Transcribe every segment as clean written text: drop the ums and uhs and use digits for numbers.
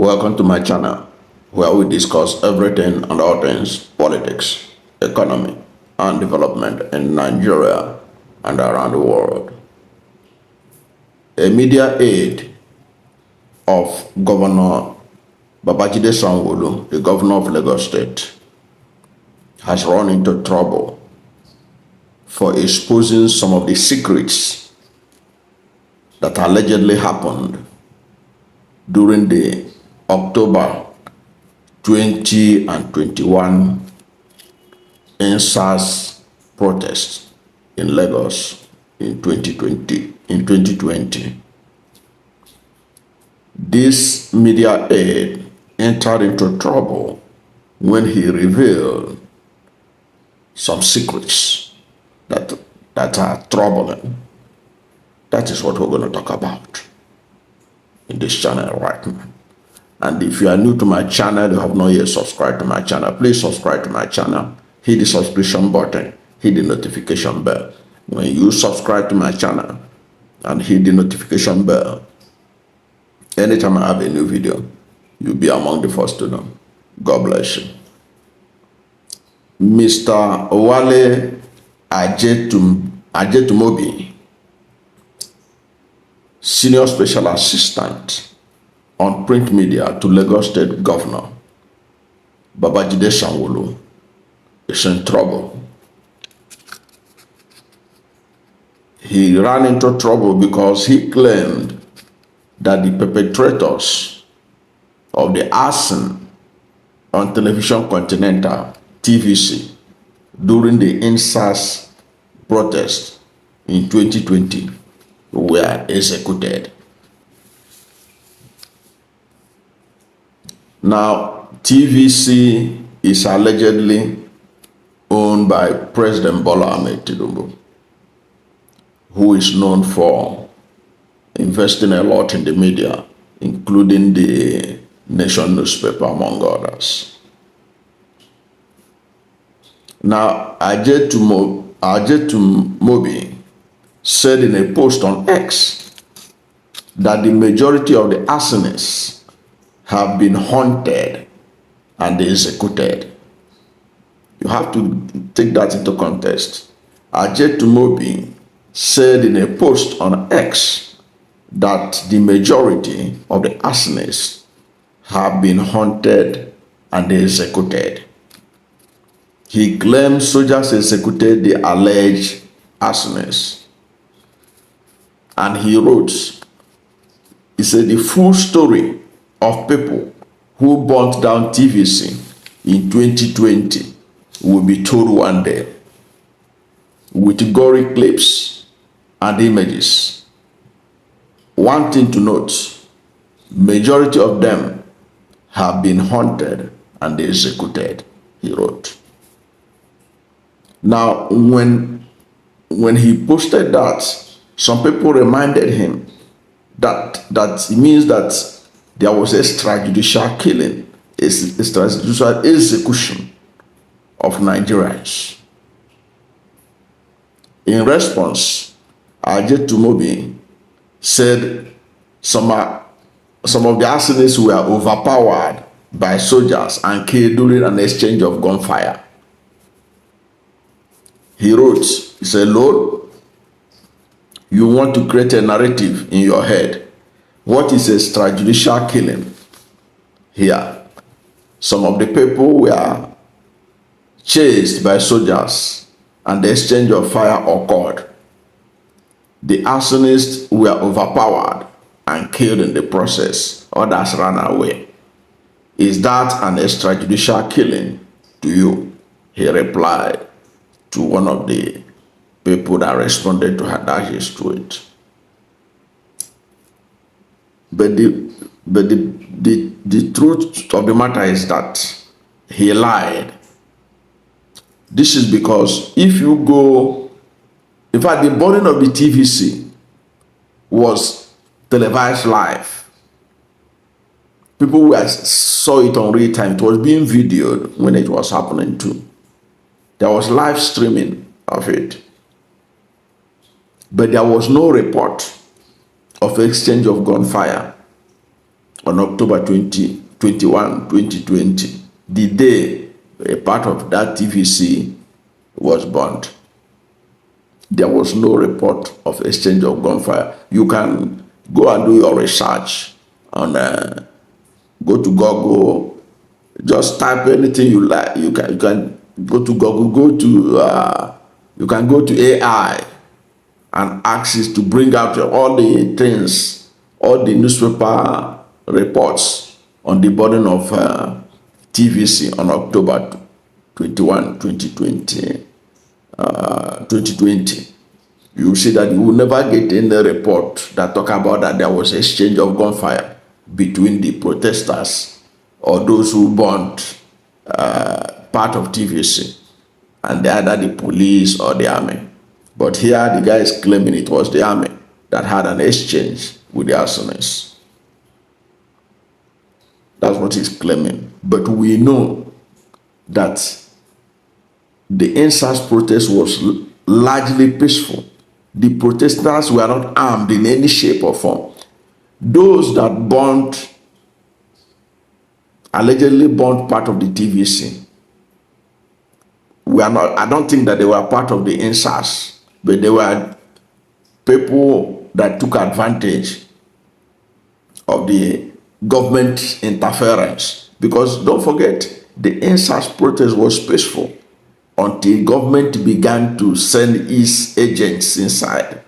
Welcome to my channel, where we discuss everything and all things politics, economy, and development in Nigeria and around the world. A media aide of Governor Babajide Sanwo-Olu, the governor of Lagos State, has run into trouble for exposing some of the secrets that allegedly happened during the October 20 and 21 EndSARS protests in Lagos in 2020. This media aide entered into trouble when he revealed some secrets that are troubling. That is what we're going to talk about in this channel right now. And if you are new to my channel, you have not yet subscribed to my channel, please subscribe to my channel, hit the subscription button, hit the notification bell. When you subscribe to my channel and hit the notification bell, anytime I have a new video, you'll be among the first to know. God bless you. Mr. Wale Ajetunmobi, Senior Special Assistant on Print Media to Lagos State Governor Babajide Sanwo-Olu, is in trouble. He ran into trouble because he claimed that the perpetrators of the arson on Television Continental, TVC, during the EndSARS protest in 2020 were executed. Now, TVC is allegedly owned by President Wale Ajetunmobi, who is known for investing a lot in the media, including the Nation newspaper, among others. Now, Ajetunmobi said in a post on X that the majority of the arsonists have been hunted and executed. You have to take that into context. Ajetunmobi said in a post on X that the majority of the arsonists have been hunted and executed. He claimed soldiers executed the alleged arsonists. And he wrote, he said, the full story of people who burnt down TVC in 2020 will be told one day, with gory clips and images. One thing to note, majority of them have been hunted and executed, he wrote. Now, when he posted that, some people reminded him that it means that there was extrajudicial killing, extrajudicial execution of Nigerians. In response, Ajetunmobi said some of the arsonists were overpowered by soldiers and killed during an exchange of gunfire. He wrote, he said, Lord, you want to create a narrative in your head. What is extrajudicial killing? Here, some of the people were chased by soldiers and the exchange of fire occurred. The arsonists were overpowered and killed in the process. Others ran away. Is that an extrajudicial killing to you? He replied to one of the people that responded to his tweet. But the truth of the matter is that he lied. This is because if you go, in fact, the burning of the TVC was televised live. People saw it on real time. It was being videoed when it was happening too. There was live streaming of it. But there was no report of exchange of gunfire on October 2020, the day a part of that TVC was burned. There was no report of exchange of gunfire. You can go and do your research on go to Google, just type anything you like. You can go to Google, you can go to AI and ask it to bring out all the things, all the newspaper reports on the burning of TVC on October 21, 2020. 2020. You will see that you will never get any report that talk about that there was exchange of gunfire between the protesters or those who burned part of TVC and either the police or the army. But here the guy is claiming it was the army that had an exchange with the arsonists. That's what he's claiming. But we know that the NSAS protest was largely peaceful. The protesters were not armed in any shape or form. Those that allegedly burned part of the TVC were not, I don't think that they were part of the NSAS, but they were people that took advantage of the government interference. Because don't forget, the NSAS protest was peaceful until government began to send its agents inside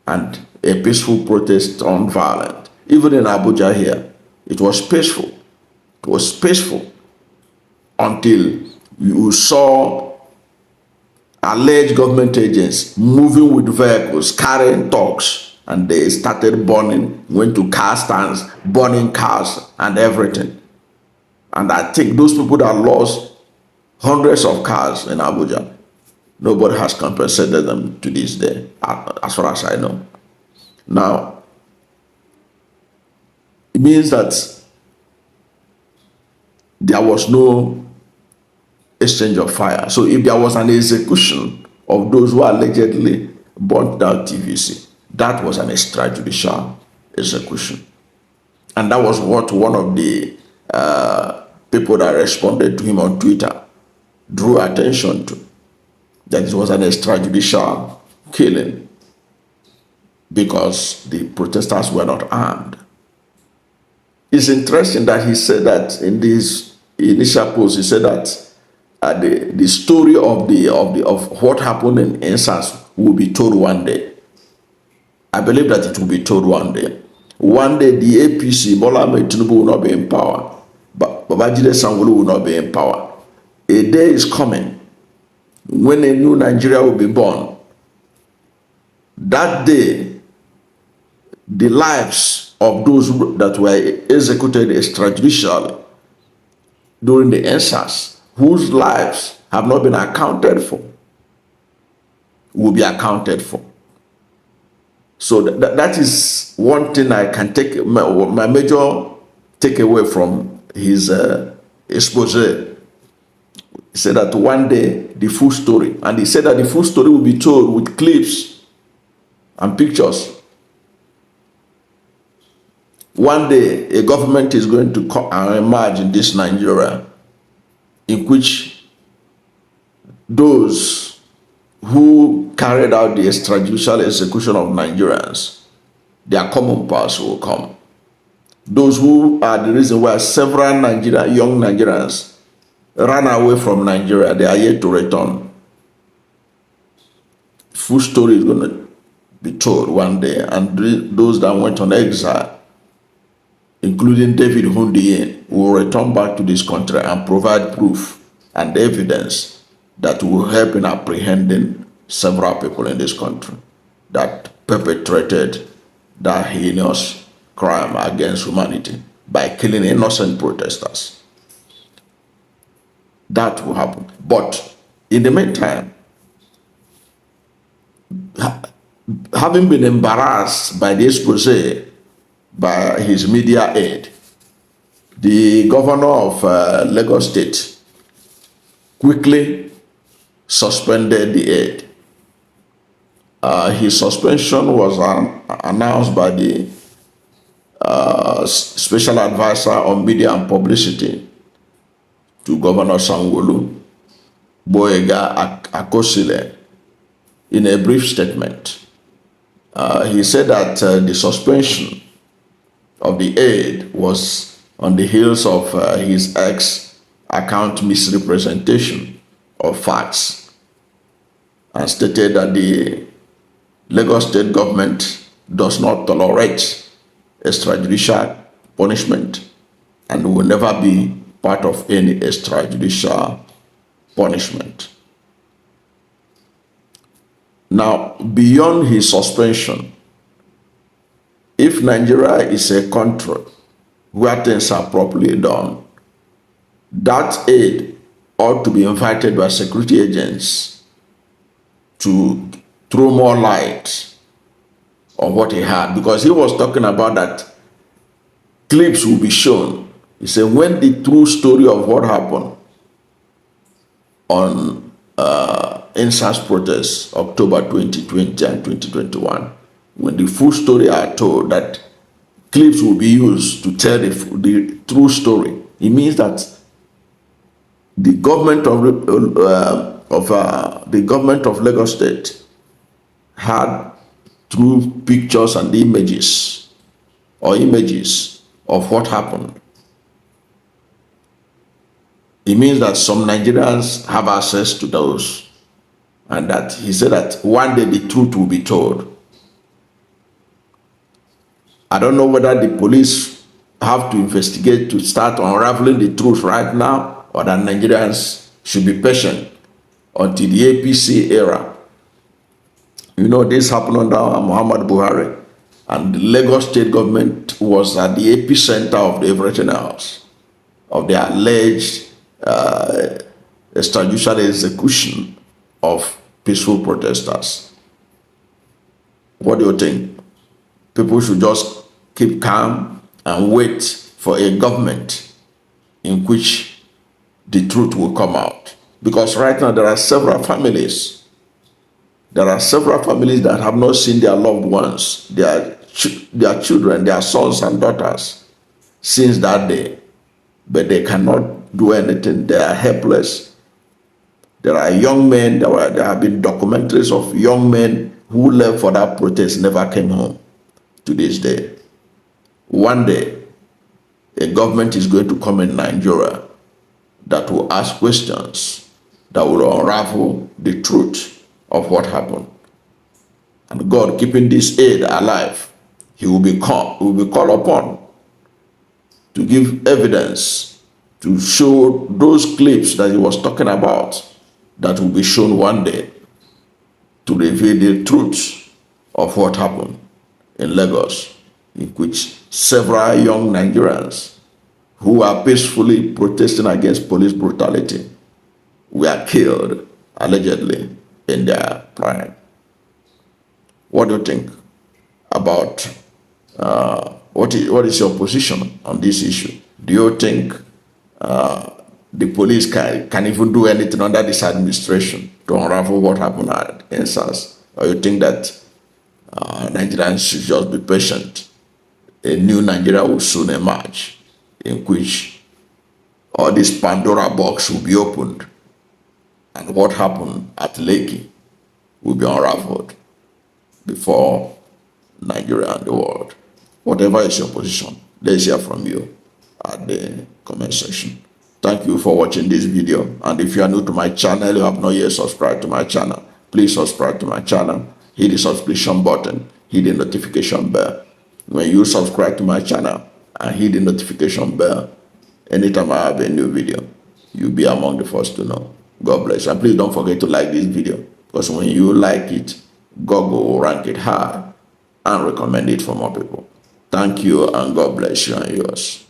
and a peaceful protest turned violent. Even in Abuja here, it was peaceful. It was peaceful until you saw alleged government agents moving with vehicles, carrying thugs, and they started burning, went to car stands, burning cars and everything. And I think those people that lost hundreds of cars in Abuja, nobody has compensated them to this day, as far as I know. Now, it means that there was no exchange of fire. So if there was an execution of those who allegedly burnt down TVC, that was an extrajudicial execution. And that was what one of the people that responded to him on Twitter drew attention to, that it was an extrajudicial killing because the protesters were not armed. It's interesting that he said that in this initial post, he said that the story of what happened in NSAS will be told one day. I believe that it will be told one day. One day the APC, Wale Ajetunmobi, will not be in power, but Babajide Sanwo-Olu will not be in power. A day is coming when a new Nigeria will be born. That day, the lives of those that were executed extrajudicially during the NSAS, whose lives have not been accounted for, will be accounted for. So that is one thing I can take, my major takeaway from his expose. He said that one day the full story, and he said that the full story will be told with clips and pictures. One day a government is going to emerge in this Nigeria in which those who carried out the extrajudicial execution of Nigerians, their common powers will come. Those who are the reason why several young Nigerians ran away from Nigeria, they are yet to return. Full story is going to be told one day, and those that went on exile, including David Hundiye, will return back to this country and provide proof and evidence that will help in apprehending several people in this country that perpetrated that heinous crime against humanity by killing innocent protesters. That will happen. But in the meantime, having been embarrassed by the expose by his media aide, the governor of Lagos State quickly suspended the aide. His suspension was announced by the special advisor on media and publicity to Governor Sanwo-Olu, Boyega Akosile, in a brief statement. He said that the suspension of the aide was on the heels of his ex-account misrepresentation of facts, and stated that the Lagos State government does not tolerate extrajudicial punishment and will never be part of any extrajudicial punishment. Now, beyond his suspension, if Nigeria is a country where things are properly done, that aide ought to be invited by security agents to throw more light on what he had, because he was talking about that clips will be shown. He said when the true story of what happened on NSAS protests, October 2020 and 2021, when the full story are told, that clips will be used to tell the true story. It means that the government of Lagos State had true pictures and images of what happened. It means that some Nigerians have access to those, and that he said that one day the truth will be told. I don't know whether the police have to investigate to start unraveling the truth right now, or that Nigerians should be patient until the APC era. You know, this happened under Muhammad Buhari, and the Lagos State government was at the epicenter of everything else, of the alleged extrajudicial execution of peaceful protesters. What do you think? People should just keep calm and wait for a government in which the truth will come out. Because right now there are several families. There are several families that have not seen their loved ones, their children, their sons and daughters since that day. But they cannot do anything. They are helpless. There are young men, there have been documentaries of young men who left for that protest, never came home to this day. One day, a government is going to come in Nigeria that will ask questions that will unravel the truth of what happened. And God, keeping this aide alive, he will be called upon to give evidence, to show those clips that he was talking about, that will be shown one day, to reveal the truth of what happened in Lagos, in which several young Nigerians who are peacefully protesting against police brutality were killed, allegedly, in their prime. What do you think about, what is your position on this issue? Do you think the police can even do anything under this administration to unravel what happened at NSAS? Or you think that Nigerians should just be patient? A new Nigeria will soon emerge, in which all this Pandora box will be opened, and what happened at Lekki will be unraveled before Nigeria and the world. Whatever is your position, let's hear from you at the comment section. Thank you for watching this video, and if you are new to my channel, you have not yet subscribed to my channel, please subscribe to my channel, hit the subscription button, hit the notification bell. When you subscribe to my channel and hit the notification bell, anytime I have a new video, you'll be among the first to know. God bless. And please don't forget to like this video, because when you like it, Google will rank it high and recommend it for more people. Thank you, and God bless you and yours.